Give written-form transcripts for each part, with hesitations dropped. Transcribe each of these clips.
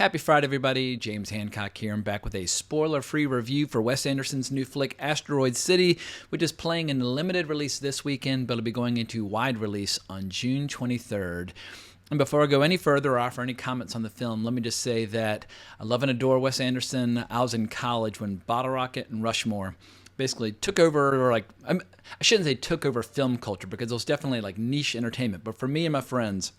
Happy Friday, everybody. James Hancock here. I'm back with a spoiler-free review for Wes Anderson's new flick, Asteroid City, which is playing in a limited release this weekend, but it'll be going into wide release on June 23rd. And before I go any further or offer any comments on the film, let me just say that I love and adore Wes Anderson. I was in college when Bottle Rocket and Rushmore basically took over, or I shouldn't say took over film culture, because it was definitely like niche entertainment. But for me and my friends,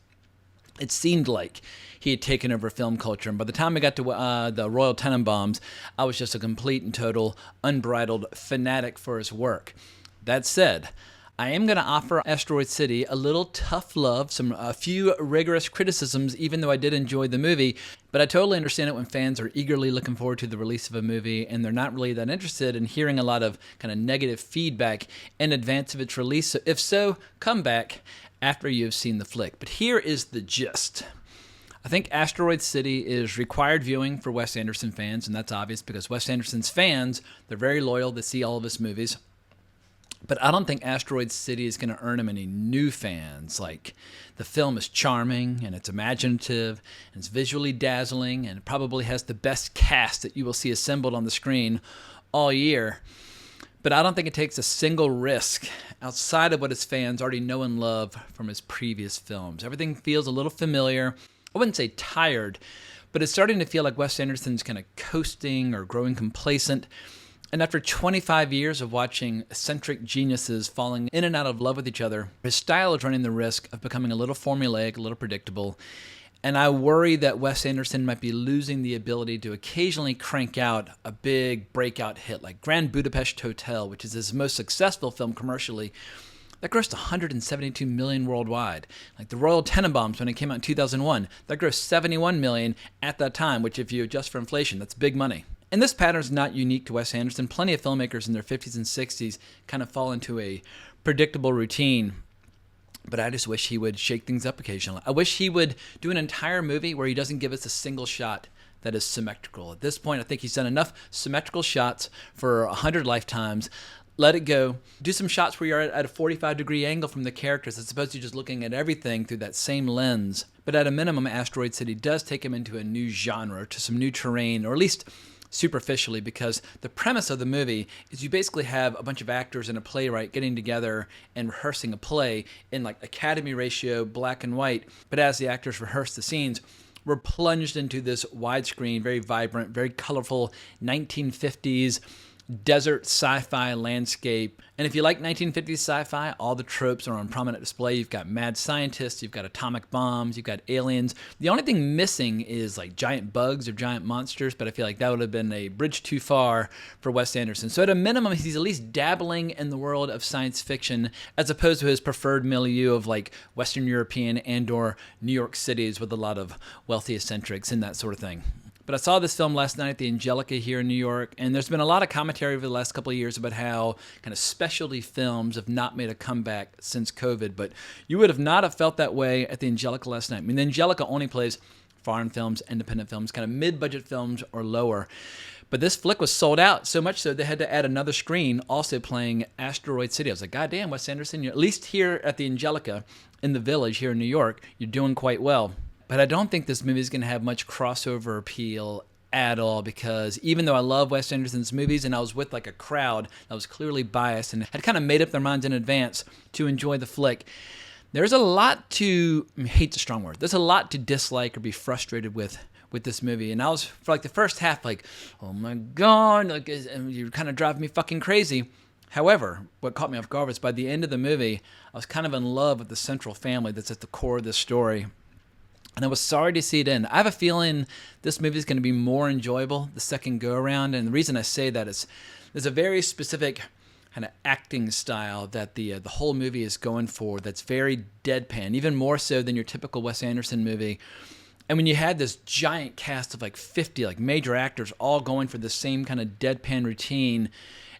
it seemed like he had taken over film culture. And by the time I got to the Royal Tenenbaums, I was just a complete and total unbridled fanatic for his work. That said, I am going to offer Asteroid City a little tough love, a few rigorous criticisms, even though I did enjoy the movie. But I totally understand it when fans are eagerly looking forward to the release of a movie and they're not really that interested in hearing a lot of kind of negative feedback in advance of its release. So if so, come back after you've seen the flick. But here is the gist. I think Asteroid City is required viewing for Wes Anderson fans, and that's obvious because Wes Anderson's fans, they're very loyal to see all of his movies. But I don't think Asteroid City is going to earn him any new fans. Like, the film is charming, and it's imaginative, and it's visually dazzling, and it probably has the best cast that you will see assembled on the screen all year. But I don't think it takes a single risk outside of what his fans already know and love from his previous films. Everything feels a little familiar. I wouldn't say tired, but it's starting to feel like Wes Anderson's kind of coasting or growing complacent. And after 25 years of watching eccentric geniuses falling in and out of love with each other, his style is running the risk of becoming a little formulaic, a little predictable. And I worry that Wes Anderson might be losing the ability to occasionally crank out a big breakout hit like Grand Budapest Hotel, which is his most successful film commercially. That grossed $172 million worldwide. Like the Royal Tenenbaums when it came out in 2001, that grossed $71 million at that time, which if you adjust for inflation, that's big money. And this pattern is not unique to Wes Anderson. Plenty of filmmakers in their 50s and 60s kind of fall into a predictable routine. But I just wish he would shake things up occasionally. I wish he would do an entire movie where he doesn't give us a single shot that is symmetrical. At this point, I think he's done enough symmetrical shots for 100 lifetimes. Let it go. Do some shots where you're at a 45-degree angle from the characters as opposed to just looking at everything through that same lens. But at a minimum, Asteroid City does take him into a new genre, to some new terrain, or at least superficially, because the premise of the movie is you basically have a bunch of actors and a playwright getting together and rehearsing a play in like Academy ratio, black and white. But as the actors rehearse the scenes, we're plunged into this widescreen, very vibrant, very colorful 1950s desert sci-fi landscape. And if you like 1950s sci-fi, all the tropes are on prominent display. You've got mad scientists, you've got atomic bombs, you've got aliens. The only thing missing is like giant bugs or giant monsters, but I feel like that would have been a bridge too far for Wes Anderson. So at a minimum, he's at least dabbling in the world of science fiction as opposed to his preferred milieu of like Western European and or New York cities with a lot of wealthy eccentrics and that sort of thing. But I saw this film last night at the Angelica here in New York, and there's been a lot of commentary over the last couple of years about how kind of specialty films have not made a comeback since COVID, but you would have not have felt that way at the Angelica last night. I mean, the Angelica only plays foreign films, independent films, kind of mid-budget films or lower. But this flick was sold out, so much so they had to add another screen also playing Asteroid City. I was like, God damn, Wes Anderson, you're at least here at the Angelica in the Village here in New York, you're doing quite well. But I don't think this movie is going to have much crossover appeal at all, because even though I love Wes Anderson's movies and I was with like a crowd that was clearly biased and had kind of made up their minds in advance to enjoy the flick, there's a lot to, hate's a strong word, there's a lot to dislike or be frustrated with this movie. And I was, for like the first half, like, oh my God, like, you're kind of driving me fucking crazy. However, what caught me off guard was by the end of the movie, I was kind of in love with the central family that's at the core of this story. And I was sorry to see it end. I have a feeling this movie is going to be more enjoyable the second go-around. And the reason I say that is there's a very specific kind of acting style that the whole movie is going for that's very deadpan, even more so than your typical Wes Anderson movie. And when you had this giant cast of like 50 like major actors all going for the same kind of deadpan routine,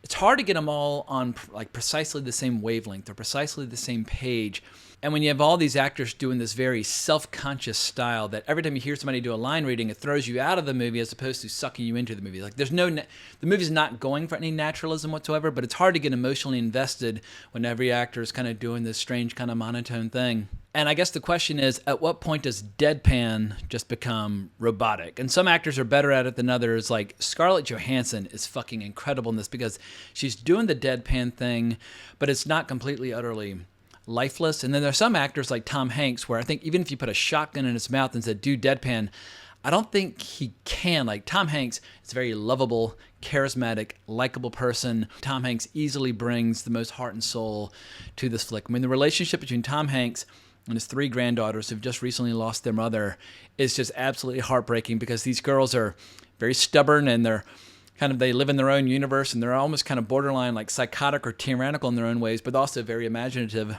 it's hard to get them all on like precisely the same wavelength or precisely the same page. And when you have all these actors doing this very self-conscious style that every time you hear somebody do a line reading, it throws you out of the movie as opposed to sucking you into the movie. Like there's the movie's not going for any naturalism whatsoever, but it's hard to get emotionally invested when every actor is kind of doing this strange kind of monotone thing. And I guess the question is, at what point does deadpan just become robotic? And some actors are better at it than others. Like Scarlett Johansson is fucking incredible in this because she's doing the deadpan thing, but it's not completely, utterly lifeless. And then there are some actors like Tom Hanks where I think even if you put a shotgun in his mouth and said, do deadpan, I don't think he can. Like Tom Hanks is a very lovable, charismatic, likable person. Tom Hanks easily brings the most heart and soul to this flick. I mean, the relationship between Tom Hanks and his 3 granddaughters who've just recently lost their mother is just absolutely heartbreaking because these girls are very stubborn and they live in their own universe and they're almost kind of borderline like psychotic or tyrannical in their own ways, but also very imaginative.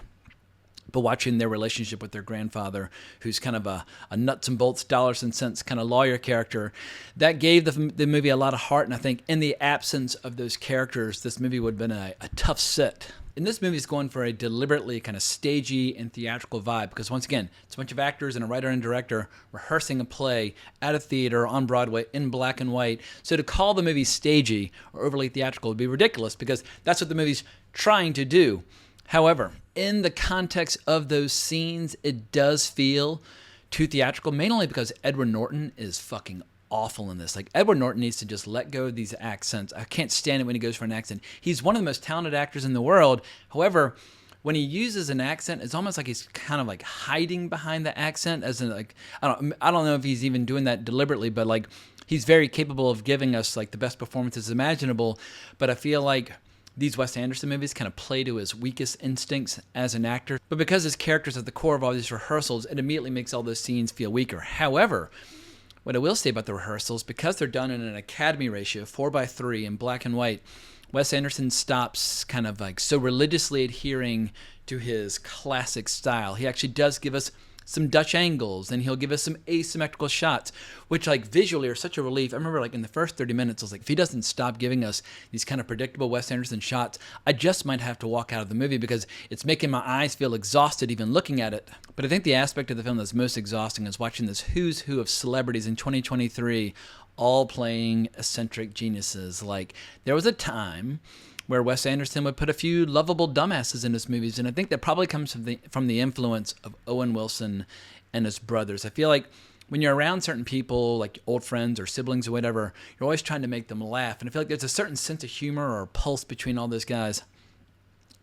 But watching their relationship with their grandfather, who's kind of a nuts and bolts, dollars and cents kind of lawyer character, that gave the movie a lot of heart. And I think in the absence of those characters, this movie would have been a tough sit. And this movie is going for a deliberately kind of stagey and theatrical vibe because, once again, it's a bunch of actors and a writer and director rehearsing a play at a theater on Broadway in black and white. So to call the movie stagey or overly theatrical would be ridiculous because that's what the movie's trying to do. However, in the context of those scenes, it does feel too theatrical, mainly because Edward Norton is fucking awful in this. Like, Edward Norton needs to just let go of these accents. I can't stand it when he goes for an accent. He's one of the most talented actors in the world. However, when he uses an accent, it's almost like he's kind of like hiding behind the accent, as in like, I don't know if he's even doing that deliberately, but like he's very capable of giving us like the best performances imaginable. But I feel like these Wes Anderson movies kind of play to his weakest instincts as an actor. But because his character's at the core of all these rehearsals, it immediately makes all those scenes feel weaker. However, what I will say about the rehearsals, because they're done in an Academy ratio, 4:3 in black and white, Wes Anderson stops kind of like so religiously adhering to his classic style. He actually does give us some Dutch angles, and he'll give us some asymmetrical shots, which like visually are such a relief. I remember like in the first 30 minutes, I was like, if he doesn't stop giving us these kind of predictable Wes Anderson shots, I just might have to walk out of the movie because it's making my eyes feel exhausted even looking at it. But I think the aspect of the film that's most exhausting is watching this who's who of celebrities in 2023 all playing eccentric geniuses. Like, there was a time where Wes Anderson would put a few lovable dumbasses in his movies, and I think that probably comes from the influence of Owen Wilson and his brothers. I feel like when you're around certain people, like old friends or siblings or whatever, you're always trying to make them laugh, and I feel like there's a certain sense of humor or pulse between all those guys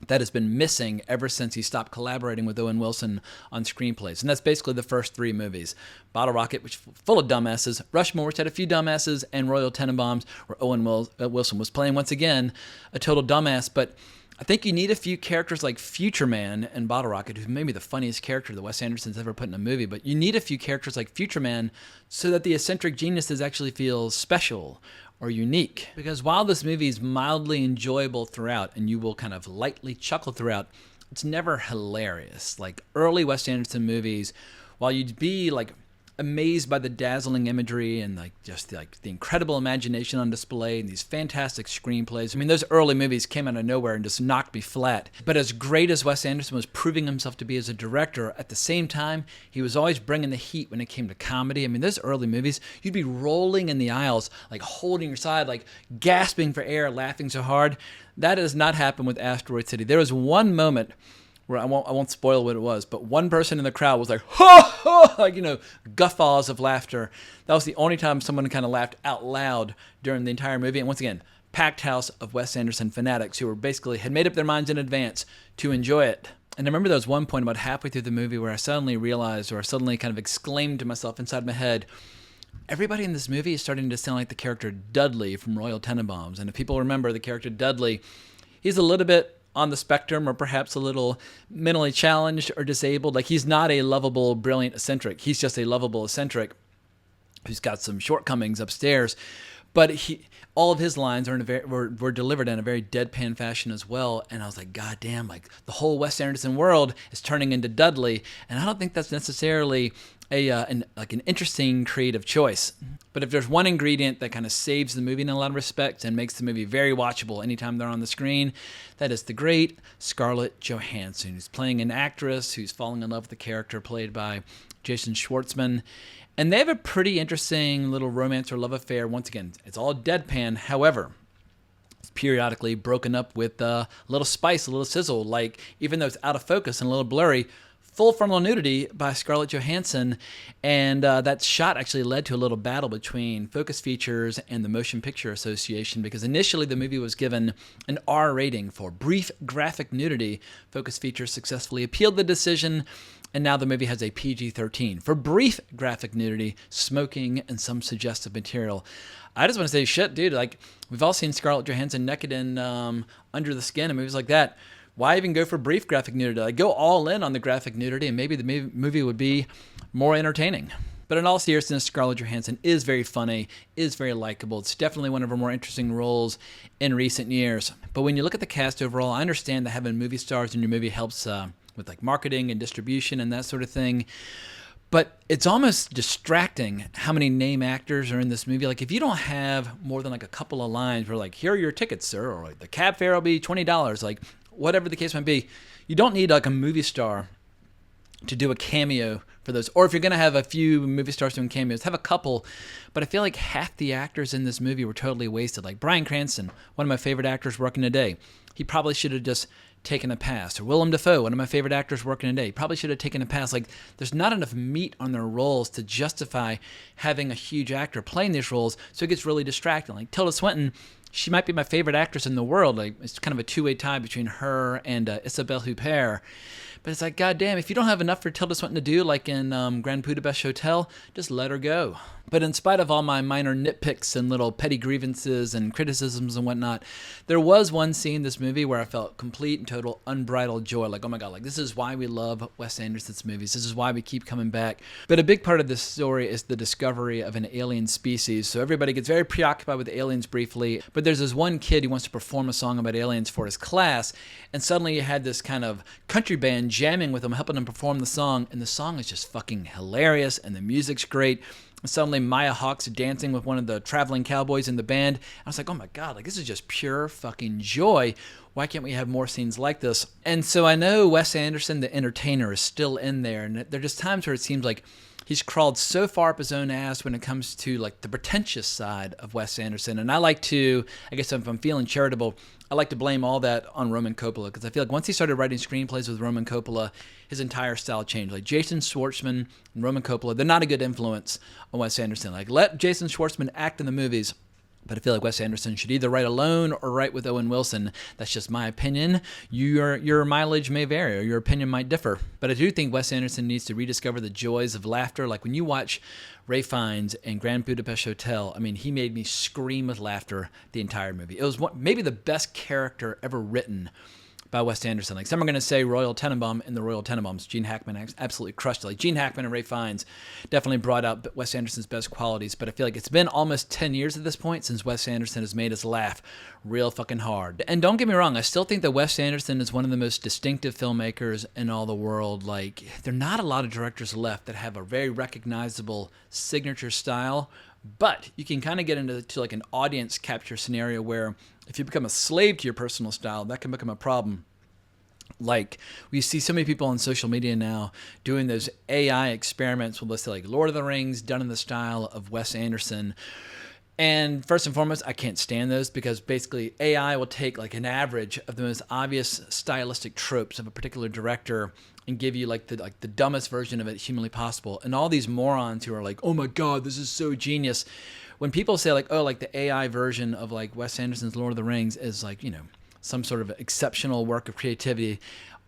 that has been missing ever since he stopped collaborating with Owen Wilson on screenplays. And that's basically the first 3 movies. Bottle Rocket, which was full of dumbasses. Rushmore, which had a few dumbasses. And Royal Tenenbaums, where Owen Wilson was playing, once again, a total dumbass. But I think you need a few characters like Future Man and Bottle Rocket, who's maybe the funniest character that Wes Anderson's ever put in a movie. But you need a few characters like Future Man so that the eccentric geniuses actually feel special or unique. Because while this movie is mildly enjoyable throughout, and you will kind of lightly chuckle throughout, it's never hilarious. Like early Wes Anderson movies, while you'd be like amazed by the dazzling imagery and like just like the incredible imagination on display and these fantastic screenplays. I mean, those early movies came out of nowhere and just knocked me flat. But as great as Wes Anderson was proving himself to be as a director, at the same time, he was always bringing the heat when it came to comedy. I mean, those early movies, you'd be rolling in the aisles, like holding your side, like gasping for air, laughing so hard. That does not happen with Asteroid City. There was one moment where I won't spoil what it was, but one person in the crowd was like, ha, ha, like, you know, guffaws of laughter. That was the only time someone kind of laughed out loud during the entire movie. And once again, packed house of Wes Anderson fanatics who were basically had made up their minds in advance to enjoy it. And I remember there was one point about halfway through the movie where I suddenly realized, or I suddenly kind of exclaimed to myself inside my head, everybody in this movie is starting to sound like the character Dudley from Royal Tenenbaums. And if people remember the character Dudley, he's a little bit on the spectrum, or perhaps a little mentally challenged or disabled. Like, he's not a lovable, brilliant eccentric. He's just a lovable eccentric who's got some shortcomings upstairs. But all of his lines were delivered in a very deadpan fashion as well. And I was like, God damn, like the whole Wes Anderson world is turning into Dudley. And I don't think that's necessarily an interesting creative choice. But if there's one ingredient that kind of saves the movie in a lot of respects and makes the movie very watchable anytime they're on the screen, that is the great Scarlett Johansson, who's playing an actress who's falling in love with the character played by Jason Schwartzman. And they have a pretty interesting little romance or love affair. Once again, it's all deadpan. However, it's periodically broken up with a little spice, a little sizzle. Like, even though it's out of focus and a little blurry, full frontal nudity by Scarlett Johansson, and that shot actually led to a little battle between Focus Features and the Motion Picture Association, because initially the movie was given an R rating for brief graphic nudity. Focus Features successfully appealed the decision, and now the movie has a PG-13 for brief graphic nudity, smoking, and some suggestive material. I just want to say, shit, dude, like, we've all seen Scarlett Johansson naked in Under the Skin and movies like that. Why even go for brief graphic nudity? Like, go all in on the graphic nudity, and maybe the movie would be more entertaining. But in all seriousness, Scarlett Johansson is very funny, is very likable. It's definitely one of her more interesting roles in recent years. But when you look at the cast overall, I understand that having movie stars in your movie helps with like marketing and distribution and that sort of thing. But it's almost distracting how many name actors are in this movie. Like, if you don't have more than like a couple of lines where like, here are your tickets, sir, or like the cab fare will be $20, like whatever the case might be, you don't need like a movie star to do a cameo for those. Or if you're going to have a few movie stars doing cameos, have a couple. But I feel like half the actors in this movie were totally wasted. Like Bryan Cranston, one of my favorite actors working today, he probably should have just taken a pass. Or Willem Dafoe, one of my favorite actors working today, probably should have taken a pass. Like, there's not enough meat on their roles to justify having a huge actor playing these roles, so it gets really distracting. Like Tilda Swinton, she might be my favorite actress in the world. Like, it's kind of a two-way tie between her and Isabelle Huppert. But it's like, goddamn, if you don't have enough for Tilda Swinton to do, like in Grand Budapest Hotel, just let her go. But in spite of all my minor nitpicks and little petty grievances and criticisms and whatnot, there was one scene in this movie where I felt complete and total unbridled joy. Like, oh my God, like this is why we love Wes Anderson's movies. This is why we keep coming back. But a big part of this story is the discovery of an alien species. So everybody gets very preoccupied with aliens briefly, but there's this one kid who wants to perform a song about aliens for his class, and suddenly you had this kind of country band jamming with him, helping him perform the song, and the song is just fucking hilarious, and the music's great. And suddenly Maya Hawke's dancing with one of the traveling cowboys in the band. I was like, oh my God, like this is just pure fucking joy. Why can't we have more scenes like this? And so I know Wes Anderson, the entertainer, is still in there, and there are just times where it seems like he's crawled so far up his own ass when it comes to like the pretentious side of Wes Anderson. And I like to, I guess if I'm feeling charitable, I like to blame all that on Roman Coppola, because I feel like once he started writing screenplays with Roman Coppola, his entire style changed. Like Jason Schwartzman and Roman Coppola, they're not a good influence on Wes Anderson. Like, let Jason Schwartzman act in the movies, but I feel like Wes Anderson should either write alone or write with Owen Wilson. That's just my opinion. Your mileage may vary, or your opinion might differ. But I do think Wes Anderson needs to rediscover the joys of laughter. Like when you watch Ralph Fiennes and Grand Budapest Hotel, I mean, he made me scream with laughter the entire movie. It was maybe the best character ever written by Wes Anderson. Like, some are going to say Royal Tenenbaum in the Royal Tenenbaums. Gene Hackman absolutely crushed it. Like, Gene Hackman and Ralph Fiennes definitely brought out Wes Anderson's best qualities, but I feel like it's been almost 10 years at this point since Wes Anderson has made us laugh real fucking hard. And don't get me wrong, I still think that Wes Anderson is one of the most distinctive filmmakers in all the world. Like, there are not a lot of directors left that have a very recognizable signature style, but you can kind of get into like an audience capture scenario where if you become a slave to your personal style, that can become a problem. Like, we see so many people on social media now doing those AI experiments with, let's say, like Lord of the Rings done in the style of Wes Anderson. And first and foremost, I can't stand those, because basically AI will take like an average of the most obvious stylistic tropes of a particular director and give you like the dumbest version of it humanly possible. And all these morons who are like, oh my God, this is so genius. When people say like, oh, like the AI version of like Wes Anderson's Lord of the Rings is like, you know, some sort of exceptional work of creativity,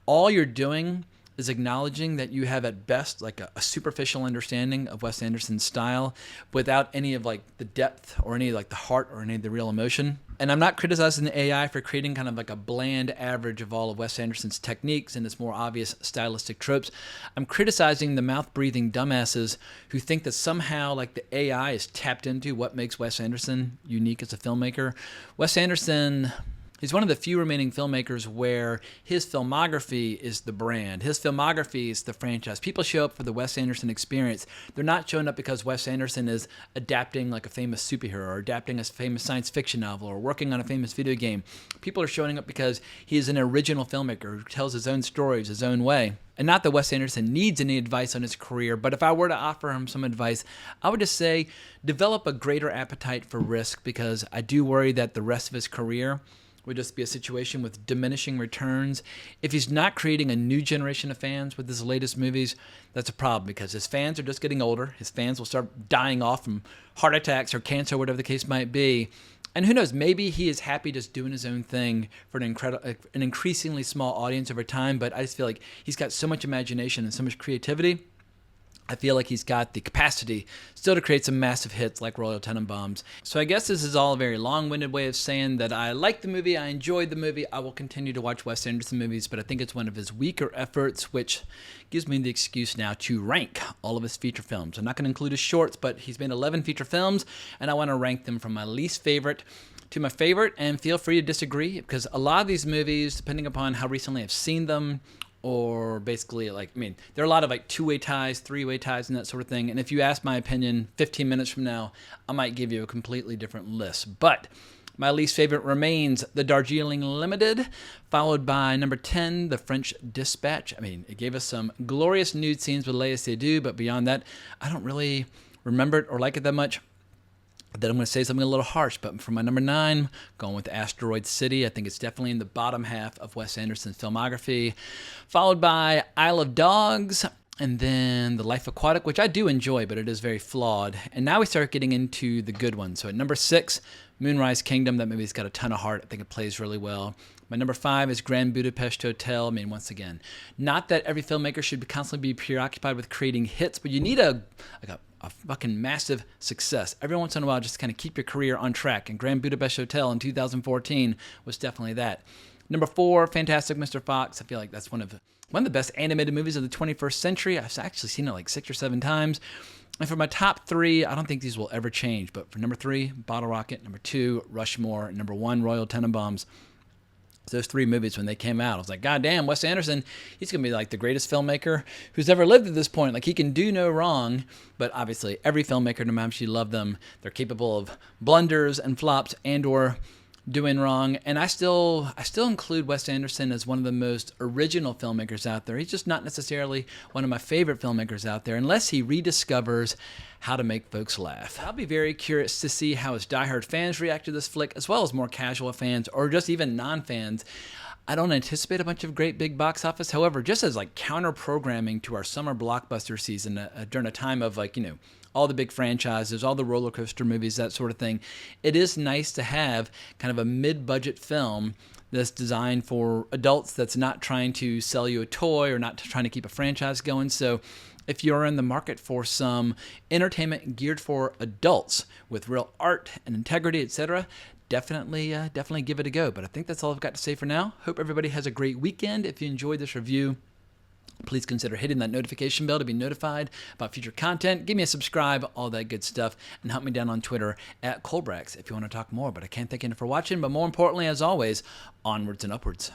all you're doing is acknowledging that you have at best like a superficial understanding of Wes Anderson's style without any of like the depth or any like the heart or any of the real emotion. And I'm not criticizing the AI for creating kind of like a bland average of all of Wes Anderson's techniques and its more obvious stylistic tropes. I'm criticizing the mouth-breathing dumbasses who think that somehow like the AI is tapped into what makes Wes Anderson unique as a filmmaker. Wes Anderson, he's one of the few remaining filmmakers where his filmography is the brand. His filmography is the franchise. People show up for the Wes Anderson experience. They're not showing up because Wes Anderson is adapting like a famous superhero or adapting a famous science fiction novel or working on a famous video game. People are showing up because he is an original filmmaker who tells his own stories his own way. And not that Wes Anderson needs any advice on his career, but if I were to offer him some advice, I would just say develop a greater appetite for risk, because I do worry that the rest of his career would just be a situation with diminishing returns. If he's not creating a new generation of fans with his latest movies, that's a problem because his fans are just getting older. His fans will start dying off from heart attacks or cancer, whatever the case might be. And who knows, maybe he is happy just doing his own thing for an increasingly small audience over time, but I just feel like he's got so much imagination and so much creativity. I feel like he's got the capacity still to create some massive hits like Royal Tenenbaums. So I guess this is all a very long-winded way of saying that I like the movie, I enjoyed the movie, I will continue to watch Wes Anderson movies, but I think it's one of his weaker efforts, which gives me the excuse now to rank all of his feature films. I'm not going to include his shorts, but he's made 11 feature films, and I want to rank them from my least favorite to my favorite, and feel free to disagree, because a lot of these movies, depending upon how recently I've seen them, or basically, there are a lot of two-way ties, three-way ties, and that sort of thing. And if you ask my opinion 15 minutes from now, I might give you a completely different list. But my least favorite remains The Darjeeling Limited, followed by number 10, The French Dispatch. It gave us some glorious nude scenes with Léa Seydoux, but beyond that, I don't really remember it or like it that much. Then I'm going to say something a little harsh, but for my number 9, going with Asteroid City. I think it's definitely in the bottom half of Wes Anderson's filmography, followed by Isle of Dogs, and then The Life Aquatic, which I do enjoy, but it is very flawed. And now we start getting into the good ones. So at number 6, Moonrise Kingdom. That movie's got a ton of heart. I think it plays really well. My number 5 is Grand Budapest Hotel. Once again, not that every filmmaker should constantly be preoccupied with creating hits, but you need a fucking massive success every once in a while just to kind of keep your career on track. And Grand Budapest Hotel in 2014 was definitely that. Number 4, Fantastic Mr. Fox. I feel like that's one of the best animated movies of the 21st century. I've actually seen it 6 or 7 times. And for my top 3, I don't think these will ever change. But for number 3, Bottle Rocket. Number 2, Rushmore. And number 1, Royal Tenenbaums. Those 3 movies, when they came out, I was like, God damn, Wes Anderson, he's going to be the greatest filmmaker who's ever lived at this point. He can do no wrong. But obviously, every filmmaker, no matter how much you love them, they're capable of blunders and flops and or doing wrong. And I still include Wes Anderson as one of the most original filmmakers out there. He's just not necessarily one of my favorite filmmakers out there unless he rediscovers how to make folks laugh. I'll be very curious to see how his diehard fans react to this flick, as well as more casual fans or just even non-fans. I don't anticipate a bunch of great big box office. However, just as counter-programming to our summer blockbuster season during a time of all the big franchises, all the roller coaster movies, that sort of thing, it is nice to have kind of a mid-budget film that's designed for adults, that's not trying to sell you a toy or not trying to keep a franchise going. So if you're in the market for some entertainment geared for adults with real art and integrity, etc., definitely give it a go. But I think that's all I've got to say for now. Hope everybody has a great weekend. If you enjoyed this review, please consider hitting that notification bell to be notified about future content. Give me a subscribe, all that good stuff, and help me down on Twitter @Colbrax if you want to talk more. But I can't thank you enough for watching. But more importantly, as always, onwards and upwards.